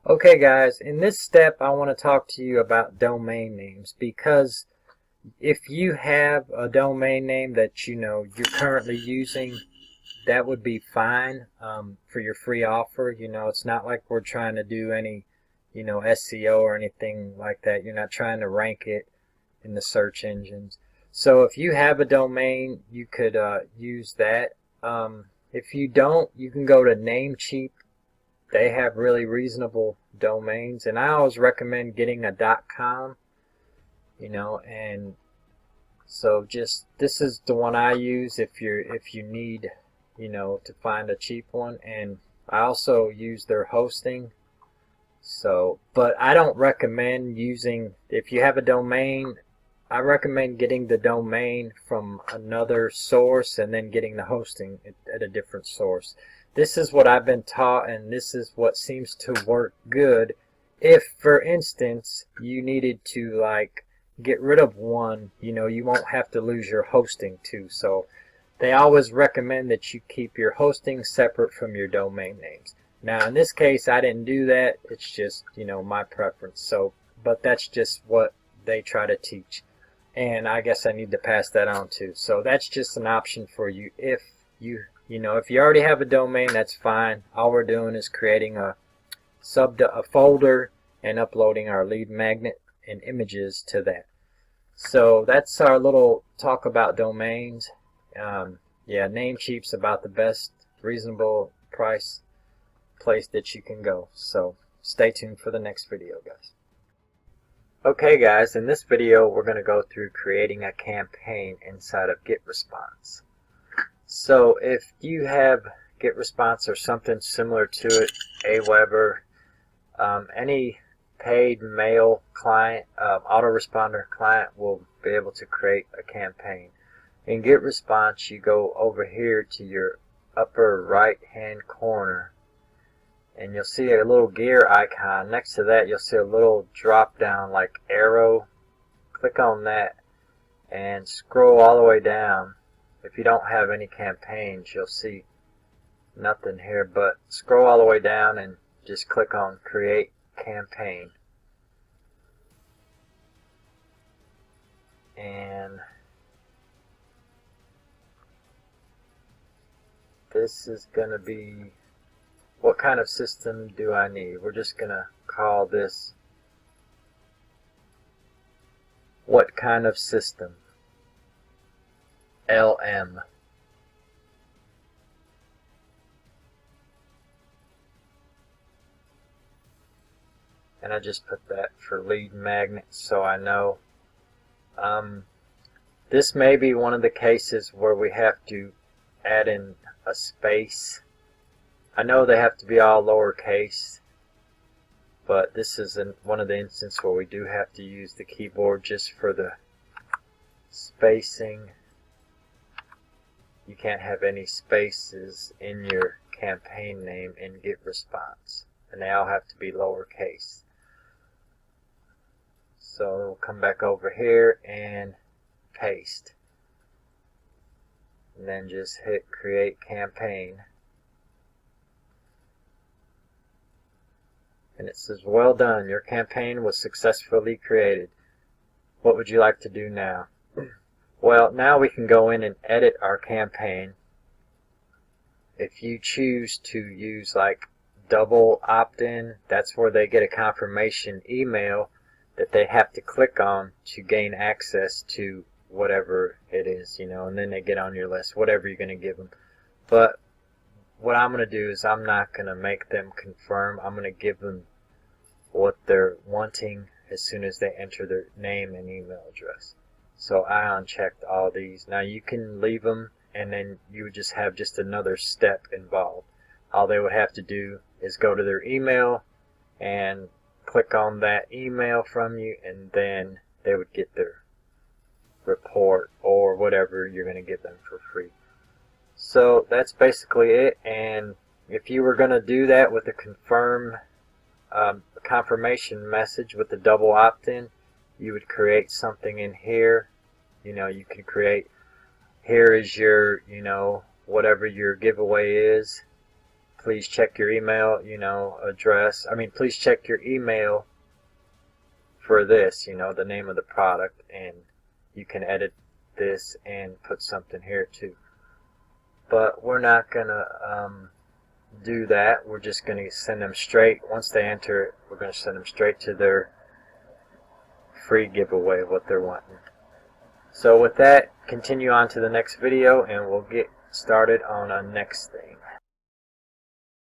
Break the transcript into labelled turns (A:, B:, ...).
A: Okay guys, in this step I want to talk to you about domain names, because if you have a domain name that you're currently using, that would be fine for your free offer. It's not like we're trying to do any SEO or anything like that. You're not trying to rank it in the search engines. So if you have a domain, you could use that. If you don't, you can go to Namecheap. They have really reasonable domains, and I always recommend getting a .com, and so just this is the one I use if you need, to find a cheap one. And I also use their hosting. So, but I don't recommend using, if you have a domain, I recommend getting the domain from another source and then getting the hosting at a different source. This is what I've been taught, and this is what seems to work good. If, for instance, you needed to get rid of one, you won't have to lose your hosting too. So they always recommend that you keep your hosting separate from your domain names. Now in this case I didn't do that. It's just my preference. So, but that's just what they try to teach, and I guess I need to pass that on too. So that's just an option for you. If if you already have a domain, that's fine. All we're doing is creating a folder and uploading our lead magnet and images to that. So that's our little talk about domains. Yeah, Namecheap's about the best reasonable price place that you can go. So stay tuned for the next video, guys. Okay guys, in this video we're going to go through creating a campaign inside of Getresponse. So if you have Getresponse or something similar to it, Aweber, any paid mail client, autoresponder client will be able to create a campaign. In Getresponse, you go over here to your upper right hand corner and you'll see a little gear icon. Next to that you'll see a little drop down like arrow. Click on that and scroll all the way down. If you don't have any campaigns, you'll see nothing here, but scroll all the way down and just click on create campaign. And this is going to be, what kind of system do I need? We're just going to call this what kind of system, LM. And I just put that for lead magnet so I know. This may be one of the cases where we have to add in a space. I know they have to be all lowercase, but this is one of the instances where we do have to use the keyboard just for the spacing. You can't have any spaces in your campaign name in Getresponse, and they all have to be lowercase. So we'll come back over here and paste, and then just hit create campaign, and it says well done, your campaign was successfully created. What would you like to do now? Well, now we can go in and edit our campaign. If you choose to use like double opt-in, that's where they get a confirmation email that they have to click on to gain access to whatever it is, and then they get on your list, whatever you're going to give them. But what I'm going to do is I'm not going to make them confirm. I'm going to give them what they're wanting as soon as they enter their name and email address. So I unchecked all these. Now you can leave them, and then you would just have another step involved. All they would have to do is go to their email and click on that email from you, and then they would get their report or whatever you're going to give them for free. So that's basically it. And if you were going to do that with a confirmation message with the double opt-in, you would create something in here. You can create, here is your, whatever your giveaway is. please check your email, address. Please check your email for this, the name of the product, and you can edit this and put something here too. But we're not gonna do that. We're just gonna send them straight. Once they enter it, we're gonna send them straight to their free giveaway of what they're wanting. So with that, continue on to the next video and we'll get started on our next thing.